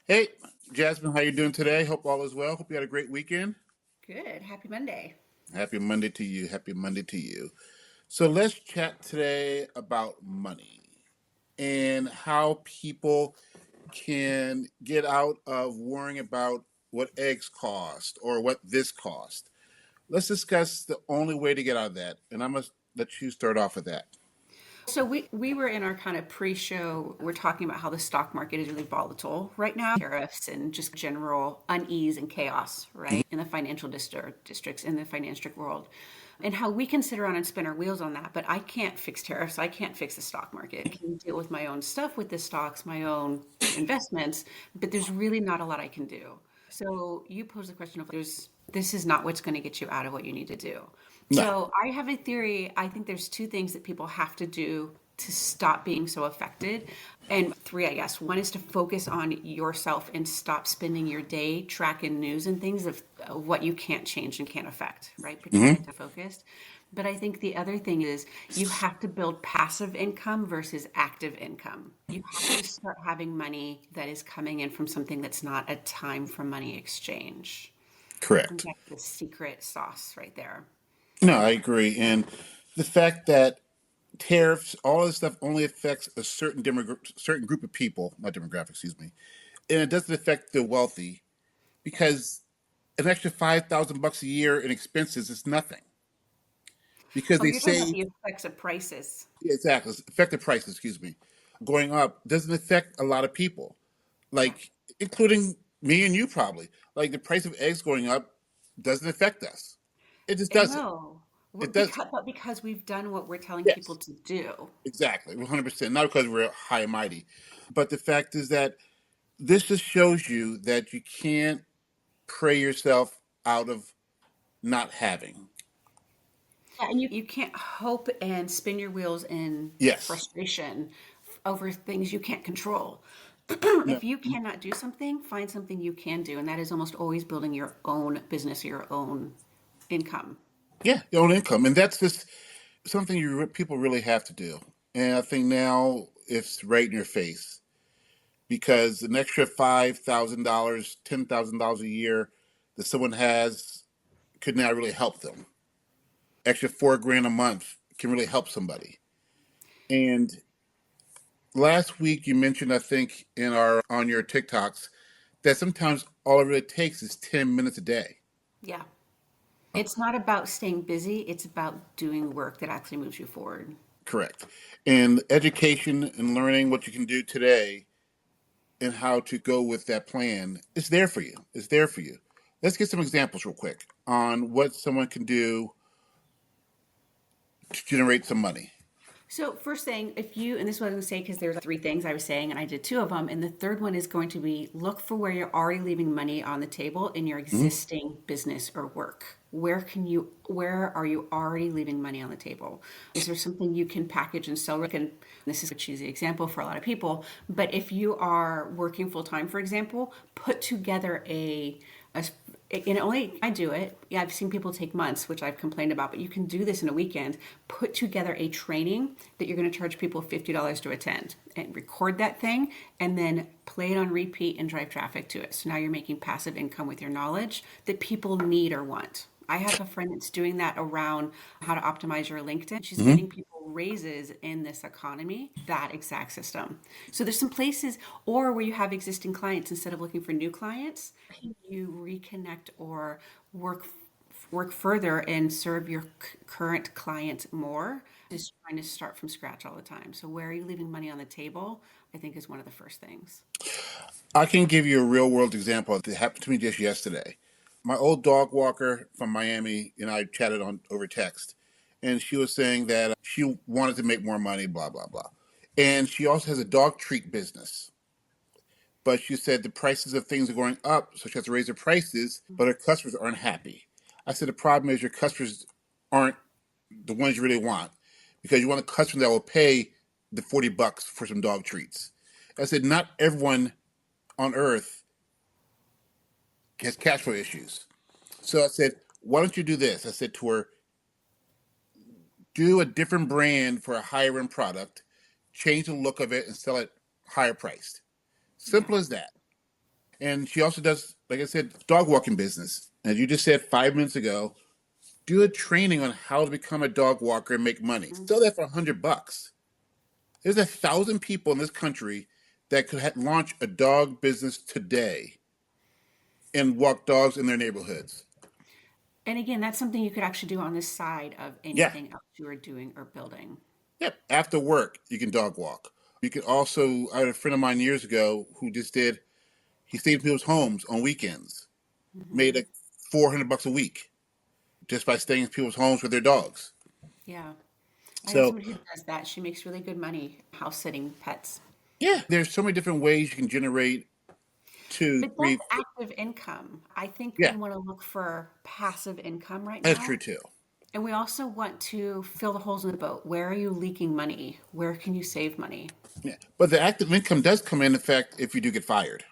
Hey, Jasmine, how you doing today? Hope all is well. Hope you had a great weekend. Good. Happy Monday. Happy Monday to you. Happy Monday to you. So let's chat today about money and how people can get out of worrying about what eggs cost or what this cost. Let's discuss the only way to get out of that. And I'm going to let you start off with that. So we were in our kind of pre-show. We're talking about how the stock market is really volatile right now, tariffs and just general unease and chaos, Mhm. right, in the financial districts in the financial world, and how we can sit around and spin our wheels on that. But I can't fix tariffs. I can't fix the stock market. I can deal with my own stuff with the stocks, my own investments, but there's really not a lot I can do. So you pose the question of this is not what's going to get you out of what you need to do. No. So I have a theory. I think there's two things that people have to do to stop being so affected. And three, I guess. One is to focus on yourself and stop spending your day tracking news and things of what you can't change and can't affect, right? Hmm. Pretend to focused. But I think the other thing is you have to build passive income versus active income. You have to start having money that is coming in from something that's not a time for money exchange. I think Correct. that's the secret sauce right there. No, I agree. And the fact that tariffs, all this stuff only affects a certain group of people, not demographic, excuse me, and it doesn't affect the wealthy because an extra $5,000 a year in expenses is nothing because Oh, they you're talking about save the effects of prices. exactly effective prices, excuse me, going up doesn't affect a lot of people, Yeah, like including me and you probably. Like the price of eggs going up doesn't affect us. It just I doesn't. know. It doesn't. Because we've done what we're telling people Yes. to do. Exactly, 100%. Not because we're high and mighty, but the fact is that this just shows you that you can't pray yourself out of not having. Yeah, and you can't hope and spin your wheels in Yes. frustration over things you can't control. No. If you cannot do something, find something you can do, and that is almost always building your own business or your own income. Yeah, your own income, and that's just something people really have to do. And I think now it's right in your face because an extra $5,000, $10,000 a year that someone has could now really help them. Extra 4 grand a month can really help somebody. And last week you mentioned, I think, in our on your TikToks that sometimes all it really takes is 10 minutes a day. Yeah. It's not about staying busy, it's about doing work that actually moves you forward. Correct. And education and learning what you can do today and how to go with that plan is there for you. It's there for you. Let's get some examples real quick on what someone can do to generate some money. So first thing, if you, and this is what I was going to say, because there's three things I was saying, and I did two of them. And the third one is going to be look for where you're already leaving money on the table in your Mhm. existing business or work. Where are you already leaving money on the table? Is there something you can package and sell? And this is a cheesy example for a lot of people, but if you are working full time, for example, put together a and only I do it. Yeah, I've seen people take months, which I've complained about, but you can do this in a weekend. Put together a training that you're going to charge people $50 to attend and record that thing and then play it on repeat and drive traffic to it. So now you're making passive income with your knowledge that people need or want. I have a friend that's doing that around how to optimize your LinkedIn. She's Hmm. getting people raises in this economy, that exact system. So there's some places, or where you have existing clients, instead of looking for new clients, can you reconnect or work work further and serve your current clients more? Just trying to start from scratch all the time. So where are you leaving money on the table? I think is one of the first things. I can give you a real world example that happened to me just yesterday. My old dog walker from Miami and I chatted on over text, and she was saying that she wanted to make more money, blah blah blah, and she also has a dog treat business. But she said the prices of things are going up, so she has to raise her prices, but her customers aren't happy. I said the problem is your customers aren't the ones you really want because you want a customer that will pay the $40 for some dog treats. I said not everyone on earth has cash flow issues. So I said, why don't you do this? I said to her, do a different brand for a higher end product, change the look of it, and sell it higher priced. Yeah. Simple as that. And she also does, like I said, dog walking business. As you just said 5 minutes ago, do a training on how to become a dog walker and make money. Sell that for $100. There's 1,000 people in this country that could launch a dog business today and walk dogs in their neighborhoods. And again, that's something you could actually do on the side of Yeah. anything else you are doing or building. Yep. After work, you can dog walk. You can also, I had a friend of mine years ago who just did, he stayed in people's homes on weekends, made Hmm. like $400 a week just by staying in people's homes with their dogs. Yeah. I know So, somebody who does that. She makes really good money house sitting pets. yeah, there's so many different ways you can generate two, But three, that's four. active income. I think we Yeah, want to look for passive income right that's now. true too. And we also want to fill the holes in the boat. Where are you leaking money? Where can you save money? Yeah. But the active income does come in effect if you do get fired,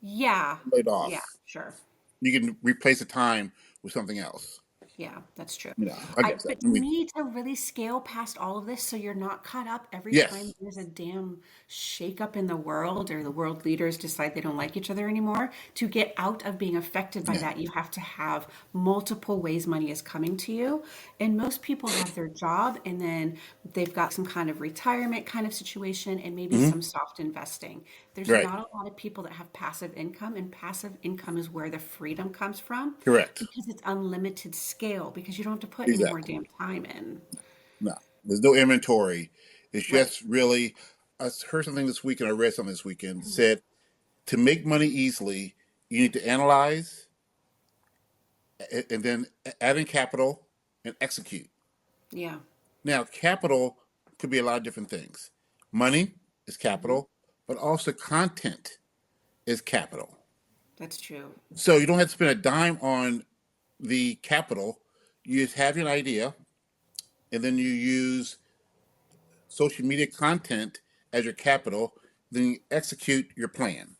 Yeah. laid Yeah, off. sure. You can replace the time with something else. Yeah, that's true. I guess that. But you need to really scale past all of this so you're not caught up every time Yes. there's a damn shakeup in the world or the world leaders decide they don't like each other anymore. To get out of being affected by Yeah. that, you have to have multiple ways money is coming to you. And most people have their job and then they've got some kind of retirement kind of situation and maybe Hmm. some soft investing. There's Right. not a lot of people that have passive income, and passive income is where the freedom comes from Correct. because it's unlimited scale because you don't have to put any more Exactly. damn time in. No, there's no inventory. It's Right. just really. I heard something this weekend. I read something this weekend. Said to make money easily, you need to analyze and then add in capital and execute. Yeah. Now, capital could be a lot of different things. Money is Hmm. capital, but also content is capital. That's true. So you don't have to spend a dime on the capital. You just have your idea, and then you use social media content as your capital. Then you execute your plan.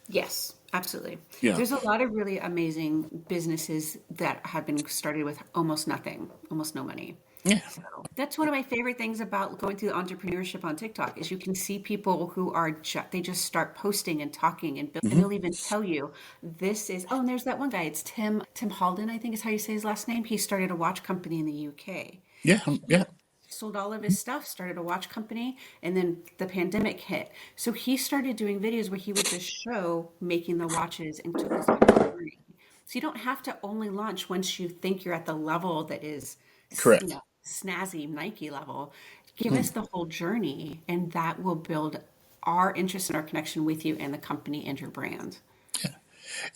Yes, absolutely. You know, There's a lot of really amazing businesses that have been started with almost nothing, almost no money. yeah, So that's one of my favorite things about going through entrepreneurship on TikTok is you can see people who are they just start posting and talking and and hmm, they'll even tell you this is and there's that one guy, it's Tim Halden, I think is how you say his last name. He started a watch company in the UK. yeah, He yeah, sold all of his stuff, started a watch company, and then the pandemic hit. So he started doing videos where he would just show making the watches and took us on a journey. So you don't have to only launch once you think you're at the level that is, correct. snazzy Nike level. Give Hmm. us the whole journey, and that will build our interest and our connection with you and the company and your brand.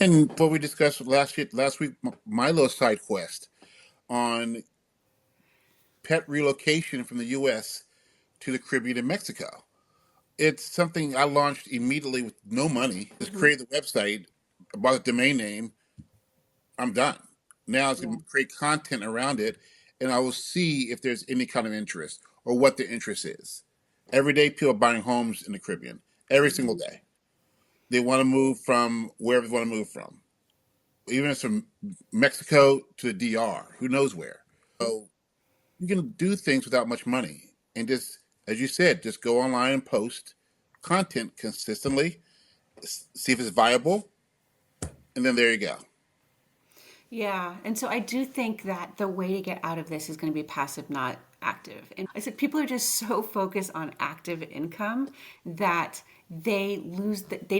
And what we discussed last week, my little side quest on pet relocation from the U.S. to the Caribbean and Mexico. It's something I launched immediately with no money. Just Hmm. created the website, bought the domain name. I'm done. Now it's going Yeah. to create content around it, and I will see if there's any kind of interest or what the interest is. Every day, people are buying homes in the Caribbean. Every single Hmm. day, they want to move from wherever they want to move from, even if it's from Mexico to the DR. Who knows where? So you can do things without much money, and just as you said, just go online and post content consistently, see if it's viable, and then there you go. Yeah. And so I do think that the way to get out of this is going to be passive, not active. And I said people are just so focused on active income that they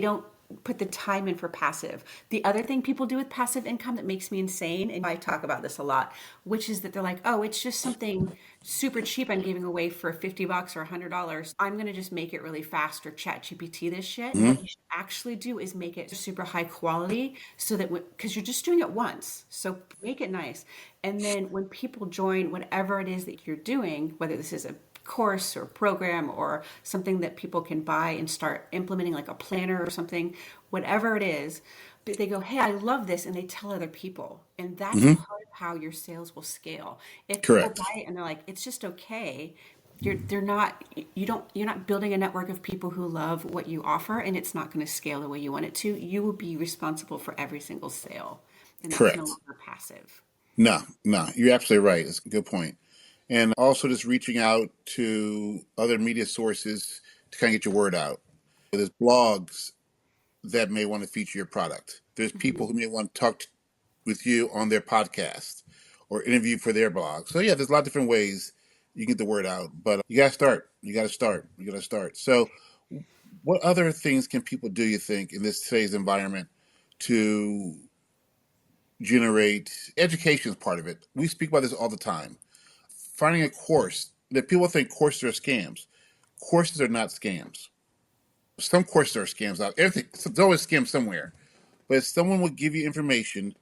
don't put the time in for passive. The other thing people do with passive income that makes me insane, and I talk about this a lot, which is that they're like, oh, it's just something super cheap I'm giving away for $50 or $100. I'm going to just make it really fast or chat GPT this shit. Hmm. What you should actually do is make it super high quality so that because you're just doing it once. So make it nice. And then when people join whatever it is that you're doing, whether this is a course or program or something that people can buy and start implementing like a planner or something, whatever it is, but they go, hey, I love this, and they tell other people. And that's Hmm. part of how your sales will scale. If people Correct. buy it and they're like, it's just okay, they're not you're not building a network of people who love what you offer, and it's not going to scale the way you want it to. You will be responsible for every single sale, and that's no Correct. longer passive. No, no, you're absolutely right. It's a good point. And also just reaching out to other media sources to kind of get your word out. There's blogs that may want to feature your product. There's people Mhm. who may want to talk with you on their podcast or interview for their blog. So yeah, there's a lot of different ways you can get the word out, but you got to start. You got to start. You got to start. So, what other things can people do? You think in this today's environment to generate education is part of it. We speak about this all the time. Finding a course that people think courses are scams. Courses are not scams. Some courses are scams out. Everything there's always scams somewhere. But if someone will give you information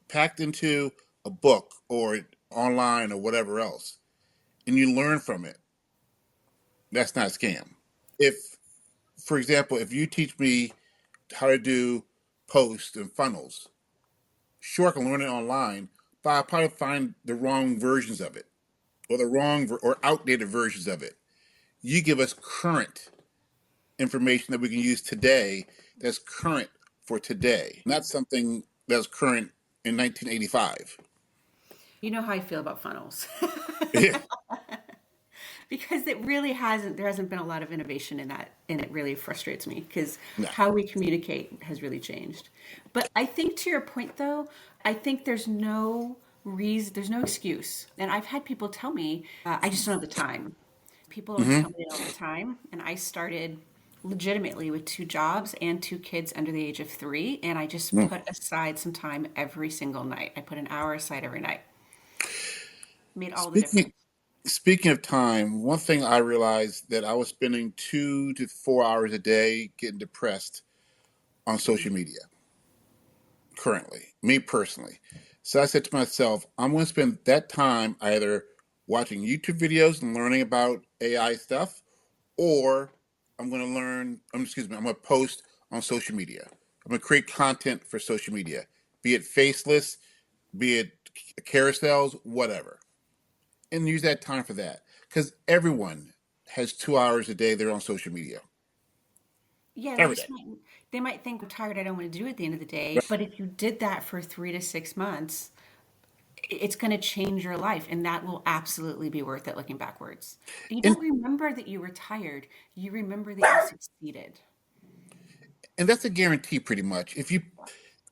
packed into a book or online or whatever else, and you learn from it, that's not a scam. If, for example, if you teach me how to do posts and funnels, sure, I can learn it online, but I'll probably find the wrong versions of it or the wrong or outdated versions of it. You give us current information that we can use today that's current for today, not something that's current in 1985. You know how I feel about funnels. Yeah. Because it really hasn't, there hasn't been a lot of innovation in that, and it really frustrates me because No. how we communicate has really changed. But I think to your point though, I think there's no reason, there's no excuse. And I've had people tell me, I just don't have the time. People always Mm-hmm. tell me they don't have the time. And I started legitimately with two jobs and two kids under the age of three. And I just Mm. put aside some time every single night. I put an hour aside every night. Made all the Speaking difference. speaking of time, one thing I realized that I was spending 2 to 4 hours a day getting depressed on social media currently, me personally. So I said to myself, I'm going to spend that time either watching YouTube videos and learning about AI stuff, or I'm going to excuse me, I'm going to post on social media. I'm going to create content for social media, be it faceless, be it carousels, whatever, and use that time for that. Because everyone has 2 hours a day they're on social media Yeah, every day. they might think I'm tired, I don't want to do it at the end of the day. But if you did that for 3 to 6 months, it's going to change your life, and that will absolutely be worth it looking backwards. You And don't remember that you were tired, you remember that you succeeded. and that's a guarantee pretty much. If you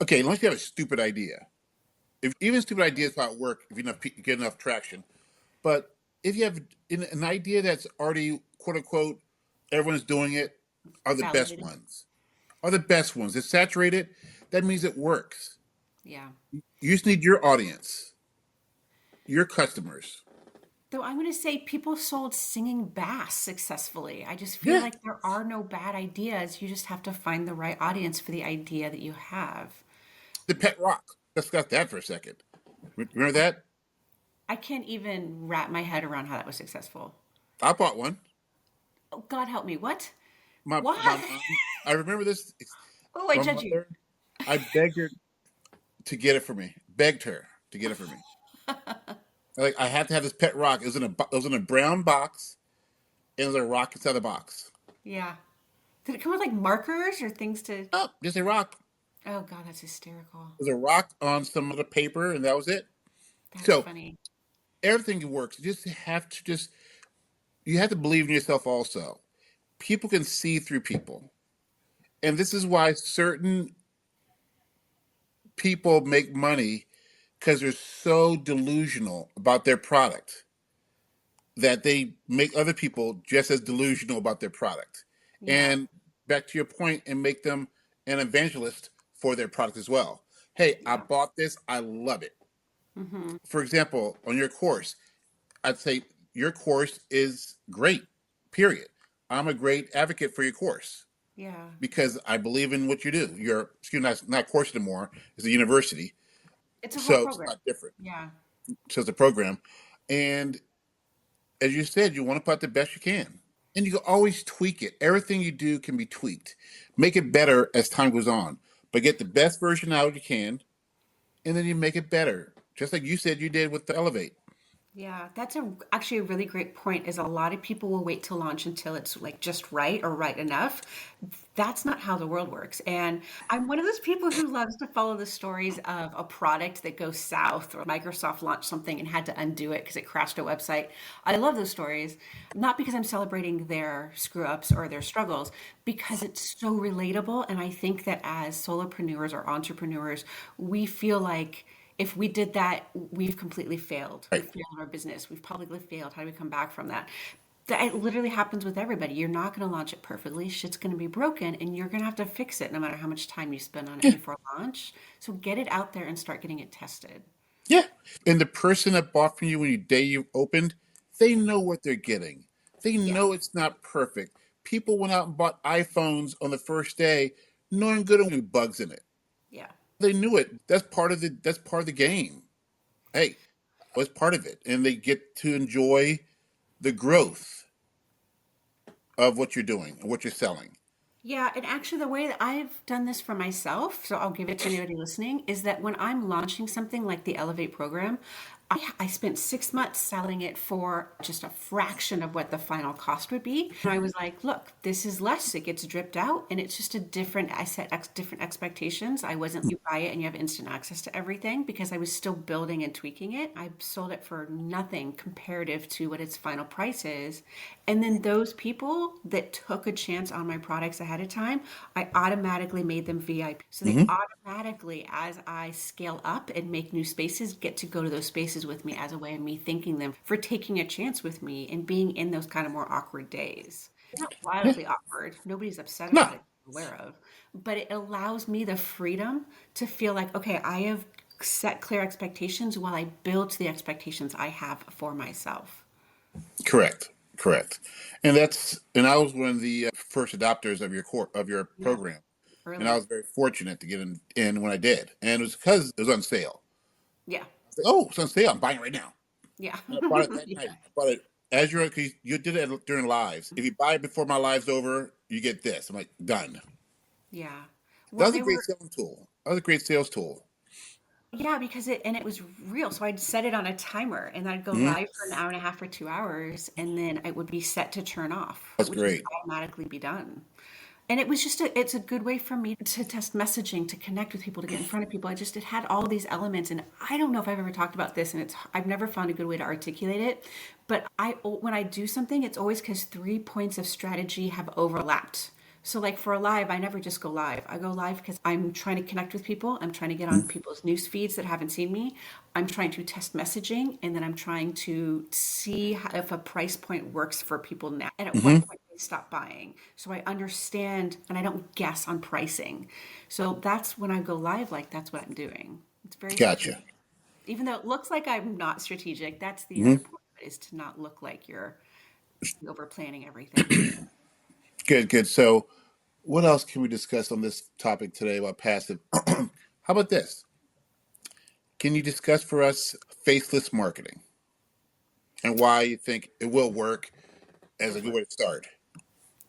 okay, unless you have a stupid idea. If even stupid ideas about work, if you get enough traction. But if you have an idea that's already quote unquote everyone's doing it, are the best Validated. ones. Are the best ones. It's saturated. That means it works. Yeah. You just need your audience, your customers. Though I'm going to say people sold singing bass successfully. I just feel Yeah. like there are no bad ideas. You just have to find the right audience for the idea that you have. The pet rock. Let's discuss that for a second. Remember that? I can't even wrap my head around how that was successful. I bought one. Oh, God help me. What? My Why? mom. I remember this. Oh, I My judge you. mother. I begged her to get it for me. Begged her to get it for me. Like I had to have this pet rock. It was in a brown box, and there's a rock inside the box. Yeah. Did it come with like markers or things to? Oh, just a rock. Oh, God, that's hysterical. There's a rock on some of the paper, and that was it. That's So funny. everything works. You have to believe in yourself. Also, people can see through people, and this is why certain people make money because they're so delusional about their product that they make other people just as delusional about their product. Yeah. And back to your point, and make them an evangelist for their product as well. Hey, I Yeah. bought this. I love it. Mm-hmm. For example, on your course, I'd say your course is great, period. I'm a great advocate for your course Yeah. because I believe in what you do. Excuse me, not course anymore, it's a university. It's a whole So it's program. not different. Yeah. So it's a program. And as you said, you want to put out the best you can. And you can always tweak it. Everything you do can be tweaked. Make it better as time goes on. But get the best version out you can, and then you make it better. Just like you said you did with the Elevate. Yeah, that's actually a really great point. Is a lot of people will wait to launch until it's like just right or right enough. That's not how the world works. And I'm one of those people who loves to follow the stories of a product that goes south, or Microsoft launched something and had to undo it because it crashed a website. I love those stories, not because I'm celebrating their screw ups or their struggles, because it's so relatable. And I think that as solopreneurs or entrepreneurs, we feel like if we did that, we've completely failed. Right. We've failed our business. We've publicly failed. How do we come back from that? That it literally happens with everybody. You're not going to launch it perfectly. Shit's going to be broken, and you're going to have to fix it no matter how much time you spend on it Yeah. before launch. So get it out there and start getting it tested. Yeah. And the person that bought from you when you day you opened, they know what they're getting. They Yeah, know it's not perfect. People went out and bought iPhones on the first day, knowing good and well bugs in it. yeah. They knew it. That's part of the game. Hey, was part of it. And they get to enjoy the growth of what you're doing and what you're selling. Yeah, and actually, the way that I've done this for myself, so I'll give it to anybody listening, is that when I'm launching something like the Elevate program, I spent 6 months selling it for just a fraction of what the final cost would be. And I was like, look, this is less. It gets dripped out, and it's just a different, I set different expectations. I wasn't, you buy it and you have instant access to everything because I was still building and tweaking it. I sold it for nothing comparative to what its final price is. And then those people that took a chance on my products ahead of time, I automatically made them VIP. So they Hmm. automatically, as I scale up and make new spaces, get to go to those spaces with me as a way of me thanking them for taking a chance with me and being in those kind of more awkward days. Not Yeah. wildly awkward. Nobody's upset No. about it, I'm aware of. But it allows me the freedom to feel like, okay, I have set clear expectations while I build to the expectations I have for myself. Correct. Correct. And I was one of the first adopters of your Yeah, program. And I early. was very fortunate to get in when I did. And it was because it was on sale. Yeah. I said, oh, it's on sale. I'm buying it right now. Yeah. And I bought it that Yeah. night. I bought it as cause you did it during lives. If you buy it before my live's over, you get this. I'm like, done. Yeah. That Well, was a they great were, selling tool. That was a great sales tool. yeah, because it was real. So I'd set it on a timer and I'd go Hmm. live for an hour and a half or 2 hours, and then it would be set to turn off. It That's would just great. automatically be done. And it was just it's a good way for me to test messaging, to connect with people, to get in front of people. It had all these elements, and I don't know if I've ever talked about this, and I've never found a good way to articulate it. But when I do something, it's always because 3 points of strategy have overlapped. So, like for a live, I never just go live. I go live because I'm trying to connect with people. I'm trying to get on people's news feeds that haven't seen me. I'm trying to test messaging, and then I'm trying to see if a price point works for people now, and at what Hmm. point they stop buying. So I understand, and I don't guess on pricing. So that's when I go live. Like that's what I'm doing. It's very strategic. Gotcha. Even though it looks like I'm not strategic, that's the other Hmm. point of it, is to not look like you're over planning everything. Good, good. So, what else can we discuss on this topic today about passive? How about this? Can you discuss for us faceless marketing and why you think it will work as a Does good work. way to start?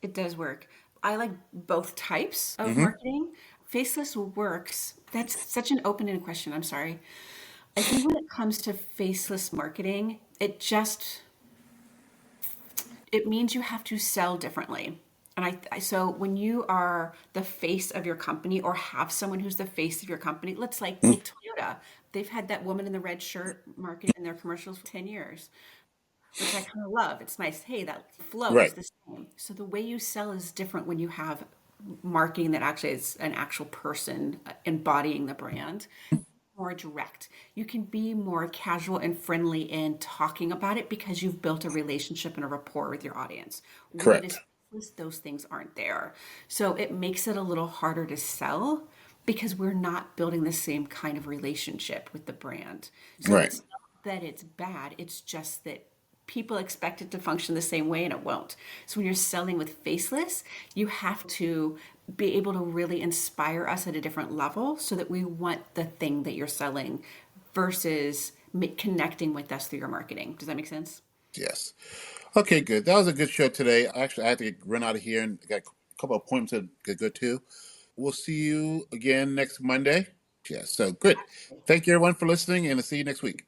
It does work. I like both types of Hmm. marketing. Faceless works. That's such an open-ended question. I'm sorry. I think when it comes to faceless marketing, it means you have to sell differently. And so when you are the face of your company or have someone who's the face of your company, let's like take Toyota. They've had that woman in the red shirt marketing in their commercials for 10 years, which I kind of love. It's nice. Hey, that flow is Right. the same. So the way you sell is different when you have marketing that actually is an actual person embodying the brand. More direct. You can be more casual and friendly in talking about it because you've built a relationship and a rapport with your audience. When it is Correct. faceless, those things aren't there. So it makes it a little harder to sell because we're not building the same kind of relationship with the brand. So Right. it's not that it's bad, it's just that people expect it to function the same way and it won't. So when you're selling with faceless, you have to be able to really inspire us at a different level so that we want the thing that you're selling versus connecting with us through your marketing. Does that make sense? Yes. Okay, good. That was a good show today. Actually, I have to run out of here and got a couple of appointments to get good too. We'll see you again next Monday. Yes. So good. Thank you everyone for listening and I'll see you next week.